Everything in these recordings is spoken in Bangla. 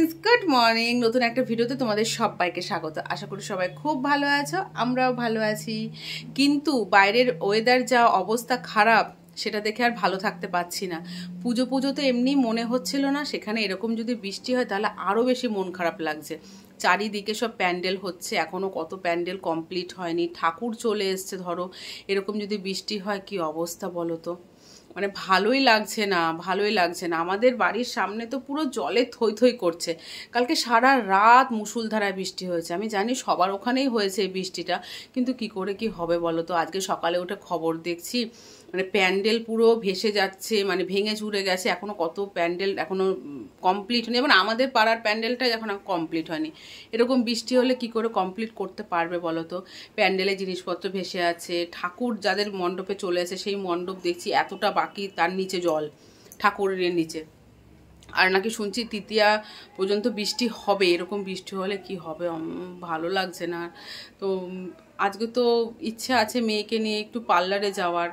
Friends, good morning. নতুন একটা ভিডিওতে তোমাদের সবাইকে স্বাগত। আশা করি সবাই খুব ভালো আছো, আমরাও ভালো আছি। কিন্তু বাইরের ওয়েদার যা অবস্থা খারাপ, সেটা দেখে আর ভালো থাকতে পারছি না। পুজো তো এমনি মনে হচ্ছিল না, সেখানে এরকম যদি বৃষ্টি হয় তাহলে আরও বেশি মন খারাপ লাগছে। চারিদিকে সব প্যান্ডেল হচ্ছে, এখনও কত প্যান্ডেল কমপ্লিট হয়নি, ঠাকুর চলে এসছে। ধরো এরকম যদি বৃষ্টি হয় কি অবস্থা বলো তো। মানে ভালোই লাগছে না, ভালোই লাগছে না। আমাদের বাড়ির সামনে তো পুরো জলে থই থই করছে। কালকে সারা রাত মুষলধারায় বৃষ্টি হয়েছে। আমি জানি সবার ওখানেই হয়েছে এই বৃষ্টিটা, কিন্তু কি করে কি হবে বলো তো। আজকে সকালে উঠে খবর দেখছি, মানে প্যান্ডেল পুরো ভেসে যাচ্ছে, মানে ভেঙে চুরে গেছে। এখনও কত প্যান্ডেল এখনও কমপ্লিট হয়নি, মানে আমাদের পাড়ার প্যান্ডেলটাই এখন কমপ্লিট হয়নি। এরকম বৃষ্টি হলে কি করে কমপ্লিট করতে পারবে বলো তো। প্যান্ডেলে জিনিসপত্র ভেসে আছে, ঠাকুর যাদের মণ্ডপে চলে আসে সেই মণ্ডপ দেখছি এতটা বাকি, তার নিচে জল, ঠাকুরের নিচে। আর নাকি শুনছি তৃতীয়া পর্যন্ত বৃষ্টি হবে। এরকম বৃষ্টি হলে কি হবে, ভালো লাগছে না। তো আজকে তো ইচ্ছা আছে মেয়েকে নিয়ে একটু পার্লারে যাওয়ার,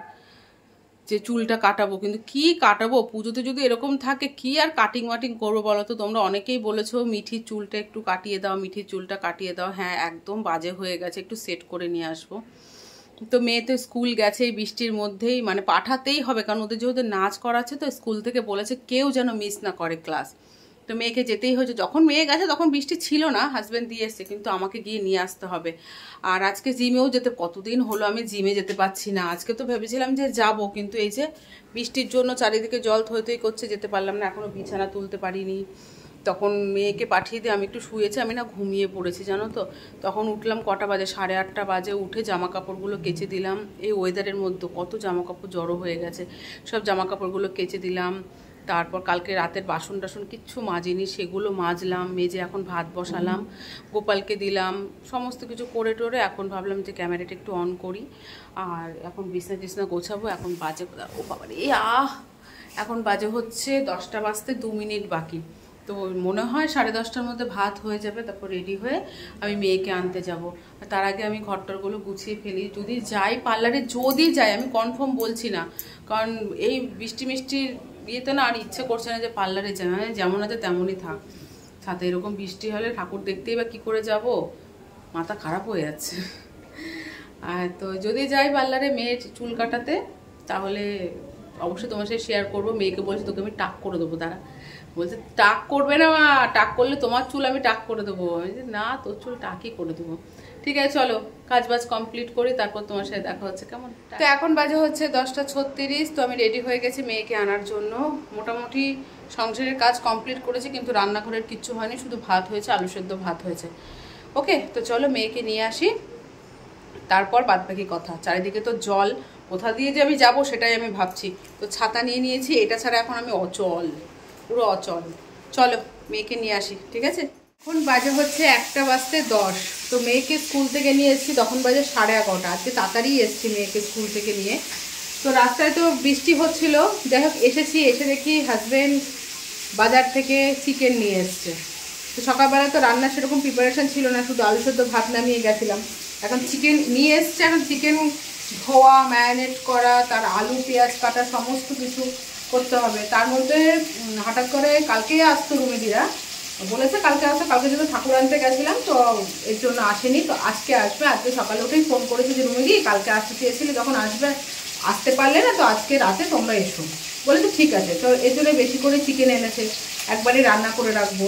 যে চুলটা কাটাবো। কিন্তু কি কাটাবো, পুজোতে যদি এরকম থাকে কি আর কাটিং ওয়াটিং করবো বলো তো। তোমরা অনেকেই বলেছো মিঠির চুলটা একটু কাটিয়ে দাও, মিঠির চুলটা কাটিয়ে দাও। হ্যাঁ, একদম বাজে হয়ে গেছে, একটু সেট করে নিয়ে আসবো। তো মেয়ে তো স্কুল গেছে এই বৃষ্টির মধ্যেই, মানে পাঠাতেই হবে, কারণ ওদের যেহেতু নাচ করাচ্ছে তো স্কুল থেকে বলেছে কেউ যেন মিস না করে ক্লাস। তো মেয়েকে যেতেই হয়েছে। যখন মেয়ে গেছে তখন বৃষ্টি ছিল না, হাজব্যান্ড দিয়ে এসছে, কিন্তু আমাকে গিয়ে নিয়ে আসতে হবে। আর আজকে জিমেও যেতে, কতদিন হলো আমি জিমে যেতে পারছি না। আজকে তো ভেবেছিলাম যে যাব, কিন্তু এই যে বৃষ্টির জন্য চারিদিকে জল থই থই করছে, যেতে পারলাম না। এখনও বিছানা তুলতে পারিনি। তখন মেয়েকে পাঠিয়ে দিয়ে আমি একটু শুয়েছি, আমি না ঘুমিয়ে পড়েছি জানো তো। তখন উঠলাম কটা বাজে, 8:30 বাজে। উঠে জামা কাপড়গুলো কেচে দিলাম। এই ওয়েদারের মধ্যে কত জামা কাপড় জড়ো হয়ে গেছে, সব জামা কাপড়গুলো কেচে দিলাম। তারপর কালকে রাতের বাসন টাসন কিচ্ছু মাজিনি, সেগুলো মাজলাম, মেজে এখন ভাত বসালাম, গোপালকে দিলাম, সমস্ত কিছু করে টোরে এখন ভাবলাম যে ক্যামেরাটা একটু অন করি। আর এখন বিছনা গোছাবো। এখন বাজে, ও বাবা রে, এখন বাজে হচ্ছে 10টা বাজতে 2 মিনিট বাকি। তো মনে হয় 10:30টার মধ্যে ভাত হয়ে যাবে, তারপর রেডি হয়ে আমি মেয়েকে আনতে যাব। তার আগে আমি ঘরটরগুলো গুছিয়ে ফেলি। যদি যাই পার্লারে, যদি যাই, আমি কনফার্ম বলছি না, কারণ এই বৃষ্টি মিষ্টির বিয়েতে না আর ইচ্ছে করছে না যে পার্লারে যাই। যেমন আছে তেমনই থাক। সাথে এরকম বৃষ্টি হলে ঠাকুর দেখতেই বা কী করে যাব, মাথা খারাপ হয়ে যাচ্ছে। আর তো যদি যাই পার্লারে মেয়ের চুল কাটাতে, তাহলে অবশ্যই তোমার সাথে শেয়ার করবো। মেয়েকে বলছি তোকে আমি টাক করে দেবো। তারা বলছে টাক করবে না মা, টাক করলে তোমার চুল আমি টাক করে দেবো। আমি যে না, তোর চুল টাকই করে দেবো। ঠিক আছে চলো কাজ বাজ কমপ্লিট করি, তারপর তোমার সাথে দেখা হচ্ছে কেমন। তো এখন বাজে হচ্ছে 10:36। তো আমি রেডি হয়ে গেছি মেয়েকে আনার জন্য। মোটামুটি সংসারের কাজ কমপ্লিট করেছি, কিন্তু রান্নাঘরের কিচ্ছু হয়নি, শুধু ভাত হয়েছে, আলু সেদ্ধ ভাত হয়েছে। ওকে, তো চলো মেয়েকে নিয়ে আসি, তারপর বাদবাকি কথা। চারিদিকে তো জল, কোথা দিয়ে যে আমি যাবো সেটাই আমি ভাবছি। তো ছাতা নিয়ে নিয়েছি, এটা ছাড়া এখন আমি অচল, পুরো অচল। চলো মেয়েকে নিয়ে আসি, ঠিক আছে। এখন বাজে হচ্ছে 1:10। তো মেয়েকে স্কুল থেকে নিয়ে এসেছি, তখন বাজে 11:30। আজকে তাড়াতাড়ি এসেছি মেয়েকে স্কুল থেকে নিয়ে। তো রাস্তায় তো বৃষ্টি হচ্ছিল, যাই হোক এসে দেখি হাজব্যান্ড বাজার থেকে চিকেন নিয়ে এসছে। তো সকালবেলা তো রান্নার সেরকম প্রিপারেশন ছিল না, শুধু আলু সেদ্ধ ভাত নামিয়ে গেছিলাম। এখন চিকেন নিয়ে এসছে, এখন চিকেন ধোয়া, ম্যারিনেট করা, তার আলু পেঁয়াজ কাটা, সমস্ত কিছু করতে হবে। তার মধ্যে হঠাৎ করে কালকে আসতো রুমেদিরা, বলেছে কালকে আসতো। কালকে যেহেতু ঠাকুর আনতে গেছিলাম তো এর জন্য আসেনি, তো আজকে আসবে। আজকে সকালে উঠেই ফোন করেছে যে রুমেদি কালকে আসতে চেয়েছিলে, যখন আসতে পারলে না, তো আজকে রাতে তোমরা এসো। বলেছে ঠিক আছে। তো এর জন্য বেশি করে চিকেন এনেছে, একবারে রান্না করে রাখবো।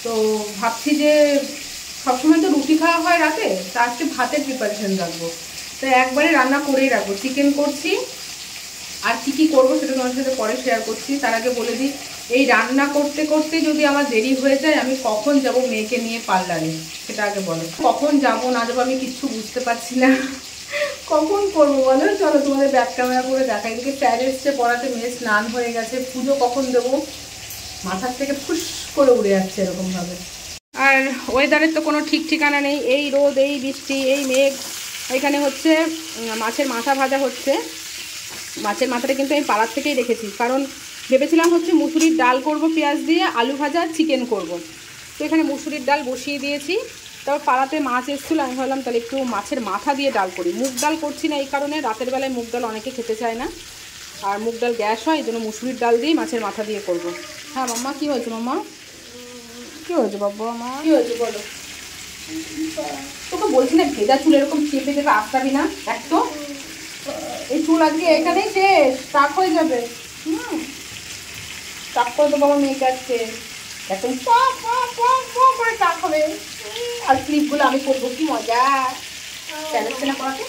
তো ভাবছি যে সবসময় তো রুটি খাওয়া হয় রাতে, তা আজকে ভাতের প্রিপারেশন রাখবো। তো একবারে রান্না করেই রাখবো, চিকেন করছি। আর কি করবো সেটা তোমার সাথে পরে শেয়ার করছি। তার আগে বলে দিই, এই রান্না করতে করতে যদি আমার দেরি হয়ে যায়, আমি কখন যাব মেয়েকে নিয়ে পার্লারে সেটা আগে বলো। কখন যাবো না যাবো আমি কিচ্ছু বুঝতে পারছি না, কখন করবো বলো। চলো তোমাদের ব্যাক ক্যামেরা করে দেখাই। এদিকে স্যার এসছে পড়াতে, মেয়ে স্নান হয়ে গেছে, পুজো কখন দেবো মাথার থেকে ফুস করে উড়ে যাচ্ছে এরকমভাবে। আর ওয়েদারের তো কোনো ঠিক ঠিকানা নেই, এই রোদ, এই বৃষ্টি, এই মেঘ। এখানে হচ্ছে মাছের মাথা ভাজা হচ্ছে। মাছের মাথাটা কিন্তু আমি পাড়ার থেকেই রেখেছি, কারণ ভেবেছিলাম হচ্ছে মুসুরির ডাল করব পেঁয়াজ দিয়ে, আলু ভাজা, চিকেন করব। তো এখানে মুসুরির ডাল বসিয়ে দিয়েছি। তারপর পাড়াতে মাছ এসেছিলো, আমি ভাবলাম তাহলে একটু মাছের মাথা দিয়ে ডাল করি। মুগ ডাল করছি না এই কারণে, রাতের বেলায় মুগ ডাল অনেকে খেতে চায় না, আর মুগ ডাল গ্যাস হয়, এই জন্য মুসুরির ডাল দিয়ে মাছের মাথা দিয়ে করব। হ্যাঁ মাম্মা, কী হয়েছে মাম্মা? কি হয়েছে বাবা আমার? কি হয়েছে বলো? তোকে বলছি না ভেজা চুল এরকম চেপে চেপে আসতাবি না, দেখ তো এই চুল আজকে এখানেই শেষ, টাক হয়ে যাবে। টাক করে তো বাবা মেয়েকে আজকে একদম করে টাক হবে। আর ক্লিপগুলো আমি করবো, কি মজা। প্যালেস্টিনা করাতে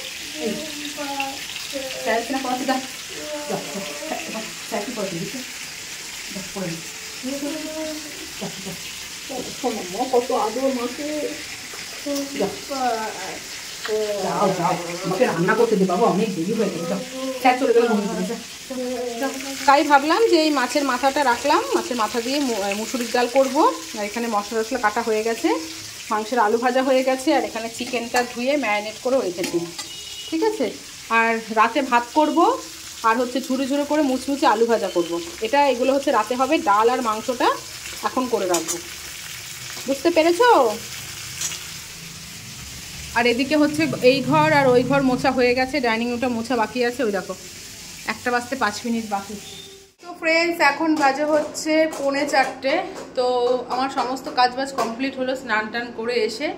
প্যালেস্টিনা করাতে যা কি করে দিচ্ছে কত আদর মাকে। রান্না করতে দে বাবা, অনেক দেরি হয়ে গেছে। চলে গেল। তাই ভাবলাম যে এই মাছের মাথাটা রাখলাম, মাছের মাথা দিয়ে মুসুরির ডাল করবো। আর এখানে মশলা টশলা কাটা হয়ে গেছে, মাংসের আলু ভাজা হয়ে গেছে, আর এখানে চিকেনটা ধুয়ে ম্যারিনেট করে রেখেছি। ঠিক আছে, আর রাতে ভাত করব, আর হচ্ছে ঝুড়ো ঝুড়ো করে মুচমুচে আলু ভাজা করব। এগুলো হচ্ছে রাতে হবে। ডাল আর মাংসটা এখন করে রাখবো, বুঝতে পেরেছো? আর এদিকে হচ্ছে এই ঘর আর ওই ঘর মোছা হয়ে গেছে, ডাইনিং রুমটা মোছা বাকি আছে। ওই দেখো 1টা বাজতে 5 মিনিট বাকি। তো ফ্রেন্ডস, এখন বাজে হচ্ছে 3:45। তো আমার সমস্ত কাজবাজ কমপ্লিট হলো, স্নান টান করে এসে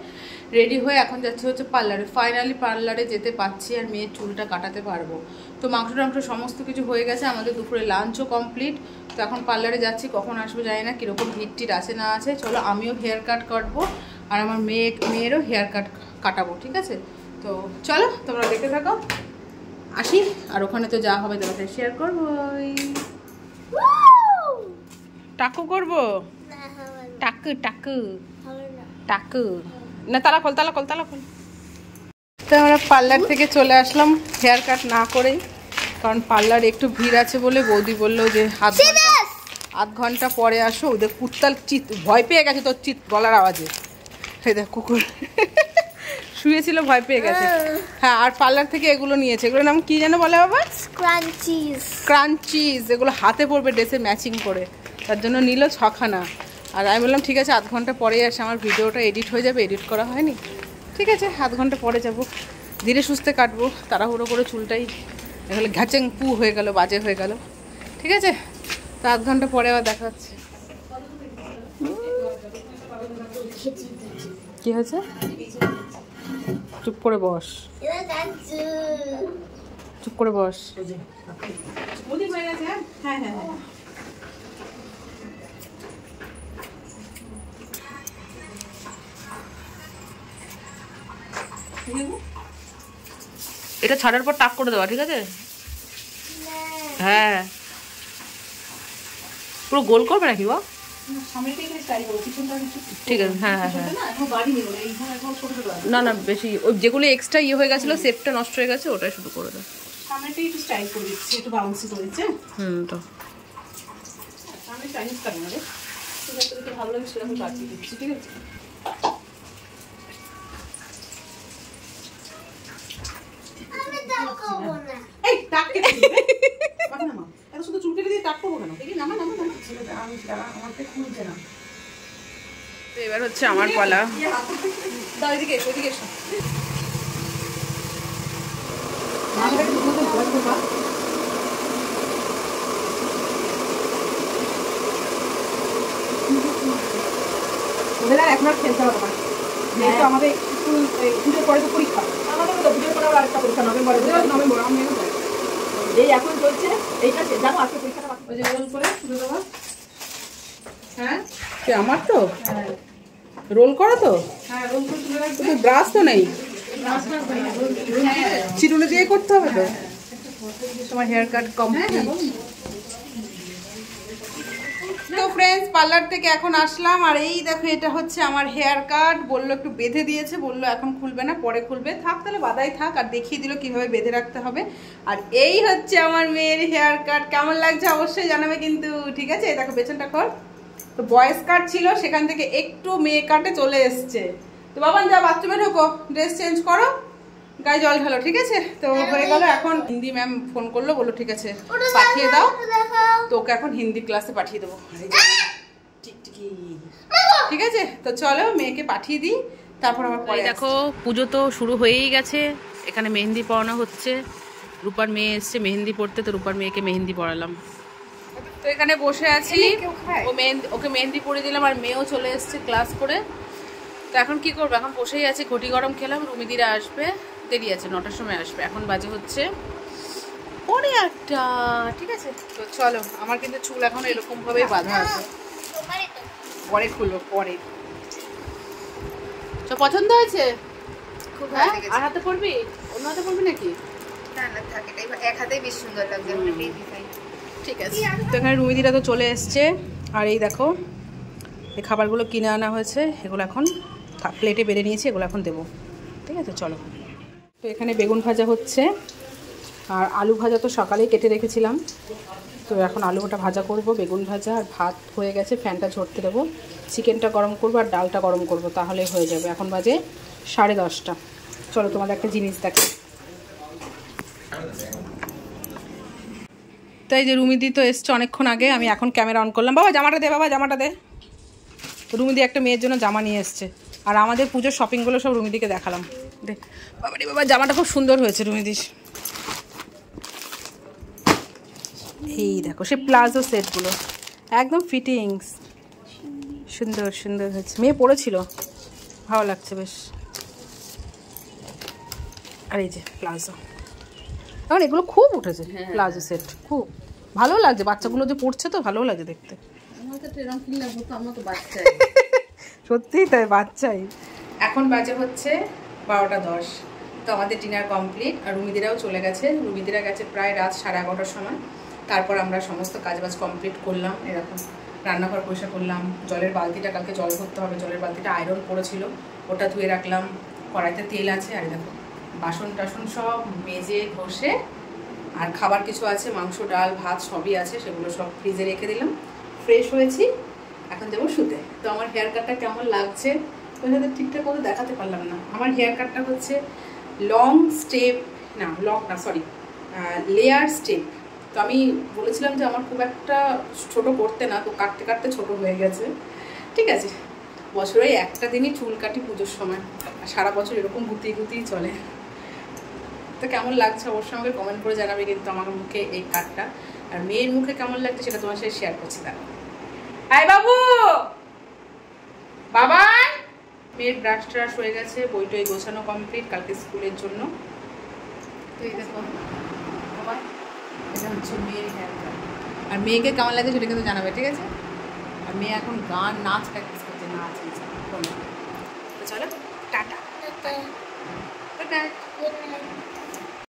রেডি হয়ে এখন যাচ্ছে হচ্ছে পার্লারে। ফাইনালি পার্লারে যেতে পারছি আর মেয়ের চুলটা কাটাতে পারবো। তো মাংস টাংস সমস্ত কিছু হয়ে গেছে, আমাদের দুপুরে লাঞ্চও কমপ্লিট। তো এখন পার্লারে যাচ্ছি, কখন আসবো জানি না, কীরকম ভিড় টির আছে না আছে। চলো আমিও হেয়ার কাট কাটবো আর আমার মেয়েরও হেয়ার কাটাবো। ঠিক আছে, তো চলো তোমরা দেখতে থাকো, আসি। আর ওখানে তো যা হবে তোমার সাথে শেয়ার করবোই। টাকু করবো, টাকু টাকু টাকু না, তালা খোল। তো আমরা পার্লার থেকে চলে আসলাম হেয়ার কাট না করেই, কারণ পার্লার একটু ভিড় আছে বলে বৌদি বললো যে আধ ঘন্টা পরে আসো। ওদের কুত্তাল ভয় পেয়ে গেছে তোর গলার আওয়াজে। সেই দেখ কুকুর শুয়েছিল, ভয় পেয়ে গেছে। হ্যাঁ, আর পার্লার থেকে এগুলো নিয়েছে। এগুলোর নাম কি যেন বলে বাবা? ক্রাঞ্চিজ। এগুলো হাতে পড়বে ড্রেসে ম্যাচিং করে, তার জন্য নিল 6খানা। আর আমি বললাম ঠিক আছে, আধ ঘন্টা পরেই আসে, আমার ভিডিওটা এডিট হয়ে যাবে, এডিট করা হয়নি। ঠিক আছে, আধ ঘন্টা পরে যাব, ধীরে সুস্থে কাটবো, তাড়াহুড়ো করে চুলটাই এগুলো ঘ্যাচেং পু হয়ে গেল, বাজে হয়ে গেল। ঠিক আছে, তো আধ ঘন্টা পরে আবার দেখা হচ্ছে। কি হয়েছে? চুপ করে বস, চুপ করে বস। হ্যাঁ, এটা ছাড়ার পর টাক করে দেওয়া। ঠিক আছে, হ্যাঁ, পুরো গোল করবে নাকি বা? ঠিক আছে, হ্যাঁ। না বেশি ওই যেগুলো এক্সট্রা হয়ে গেছিলো, শেপটা নষ্ট হয়ে গেছে, ওটাই শুধু করে দাও। সামনেটাই একটু স্টাইল করে দিচ্ছি, একটু বাউন্সি করে দিচ্ছে। তো আমি চাইনিজ কাটি না রে, তোকে ভালো লাগে সেরকম কাটিয়ে দিচ্ছি। ঠিক আছে, শুধু চুল কেটে দিয়ে টাক করবো কেন? এবার হচ্ছে আমার পালা। এদিকে এসো। এখন আর খেলতে হবে না, যেহেতু আমাদের স্কুল পুজোর পরে তো পরীক্ষা। আমাদের তো পুজোর পরে আরেকটা পরীক্ষা নভেম্বরে। এই এখন চলছে এইটা, জানো আজকে পরীক্ষাটা বাকি। ওই যে রোল করে শুরু দেওয়া। হ্যাঁ, সে আমার তো রোল করো তো। হ্যাঁ, রোল করে তুলে রাখবে। তো ব্রাশ তো নেই, চিরুনি দিয়ে করতে হবে তো। তোমার হেয়ার কাট কমপ্লিট। তো ফ্রেন্ডস, পার্লার থেকে এখন আসলাম, আর এই দেখো এটা হচ্ছে আমার হেয়ার কাট। বললো একটু বেঁধে দিয়েছে, বললো এখন খুলবে না, পরে খুলবে। থাক তাহলে বাদাই থাক। আর দেখিয়ে দিল কিভাবে বেঁধে রাখতে হবে। আর এই হচ্ছে আমার মেয়ের হেয়ার কাট। কেমন লাগছে অবশ্যই জানাবে কিন্তু। ঠিক আছে, দেখো পেছনটা কর। তো বয়েজ কাট ছিল, সেখান থেকে একটু মেয়ে কাটে চলে এসছে। তো বাবান যা বাথরুমে ঢোকো, ড্রেস চেঞ্জ করো, গায়ে জল ঢালো। ঠিক আছে, তো হয়ে গেল। এখন হিন্দি ম্যাম ফোন করলো, বললো ঠিক আছে পাঠিয়ে দাও। তো ওকে এখন হিন্দি ক্লাসে পাঠিয়ে দেবো। ঠিক আছে, তো চলো মেয়েকে পাঠিয়ে দিই, তারপর আমার পরে। দেখো পুজো তো শুরু হয়েই গেছে, এখানে মেহেন্দি পড়ানো হচ্ছে। রূপার মেয়ে এসছে মেহেন্দি পড়তে, তো রূপার মেয়েকে মেহেন্দি পড়ালাম। তো এখানে বসে আছি, ওকে মেহেন্দি পরে দিলাম আর মেয়েও চলে এসছে ক্লাস করে। তো এখন কি করবো, এখন বসেই আছি, ঘটি গরম খেলাম। রুমিদিরা আসবে, দেরি আছে, 9টার সময় আসবে। এখন বাজে হচ্ছে 8:45, ঠিক আছে। তো চলো, আমার কিন্তু চুল এখন এরকম ভাবেই বাঁধা আছে, পরে খুলবো পরে। তো পছন্দ হয়েছে? খুব ভালো লেগেছে। আর হাতে পরবি? অন্য হাতে পরবি নাকি? না না, থাক, এটাই এক হাতেই বেশ সুন্দর লাগছে। ঠিক আছে। তো এখানে রুমিদিরা তো চলে এসছে, আর এই দেখো এই খাবারগুলো কিনে আনা হয়েছে, এগুলো এখন প্লেটে বেড়ে নিয়েছি, এগুলো এখন দেবো, ঠিক আছে। চলো। তো এখানে বেগুন ভাজা হচ্ছে, আর আলু ভাজা তো সকালেই কেটে রেখেছিলাম। তো এখন আলুটা ভাজা করব, বেগুন ভাজা আর ভাত হয়ে গেছে, ফ্যানটা ঝরতে দেবো। চিকেনটা গরম করবো আর ডালটা গরম করব, তাহলে হয়ে যাবে। এখন বাজে 10:30। চলো তোমাদের একটা জিনিস দেখো। তাই যে রুমিদি তো এসছে অনেকক্ষণ আগে, আমি এখন ক্যামেরা অন করলাম। বাবা জামাটা দে, বাবা জামাটা দে। রুমিদি একটা মেয়ের জন্য জামা নিয়ে এসছে, আর আমাদের পুজোর শপিংগুলো সব রুমিদিকে দেখালাম। দে বাবা রে বাবা, জামাটা খুব সুন্দর হয়েছে রুমিদির। এই দেখো সে প্লাজো সেটগুলো একদম ফিটিংস, সুন্দর সুন্দর হয়েছে। মেয়ে পরেছিল, ভালো লাগছে বেশ। আর এই যে প্লাজো, এখন এগুলো খুব উঠেছে, প্লাজো সেট খুব ভালো লাগছে। বাচ্চাগুলো যে পড়ছে তো ভালো লাগে দেখতে। সত্যিই তাই, বাচ্চাই। এখন বাজে হচ্ছে 12:10। তো আমাদের ডিনার কমপ্লিট, আর রুমিদিরাও চলে গেছে। রুমিদিরা গেছে প্রায় রাত 11:30টার সময়। তারপর আমরা সমস্ত কাজবাজ কমপ্লিট করলাম। এরকম রান্নাঘর পরিষ্কার করলাম, জলের বালতিটা, কালকে জল ভরতে হবে, জলের বালতিটা আয়রন পড়েছিল, ওটা ধুয়ে রাখলাম। কড়াইতে তেল আছে, আর দেখো বাসন টাসন সব মেজে ঘষে, আর খাবার কিছু আছে, মাংস ডাল ভাত সবই আছে, সেগুলো সব ফ্রিজে রেখে দিলাম। ফ্রেশ হয়েছি, এখন যাবো শুতে। তো আমার হেয়ার কাটটা কেমন লাগছে তোমাদের ঠিকঠাক মতো দেখাতে পারলাম না। আমার হেয়ার কাটটা হচ্ছে লং স্টেপ, লেয়ার স্টেপ। তো আমি বলেছিলাম যে আমার খুব একটা ছোট করতে না, তো কাটতে কাটতে ছোট হয়ে গেছে, ঠিক আছে। বছরে একটা দিনই চুল কাটি পুজোর সময়, আর সারা বছর এরকম গুতিয়ে গুতিয়ে চলে। তো কেমন লাগছে অবশ্যই আমাকে কমেন্ট করে জানাবে কিন্তু আমার মুখে এই কাটটা। আর মেয়ের মুখে কেমন লাগছে সেটা তোমার সাথে শেয়ার করছি। তারা হাই বাবু, বাবা। মেয়ের ব্রাশ ট্রাশ হয়ে গেছে, বইটই গোছানো কমপ্লিট কালকে স্কুলের জন্য। তো এই দেখো বাবা, এটা হচ্ছে মেয়ের হেয়ার কাট। আর মেয়েকে কেমন লাগে সেটা কিন্তু জানাবে, ঠিক আছে। আর মেয়ে এখন গান নাচ প্র্যাকটিস করছে, নাচ। তো চলো, টাটা টাটা।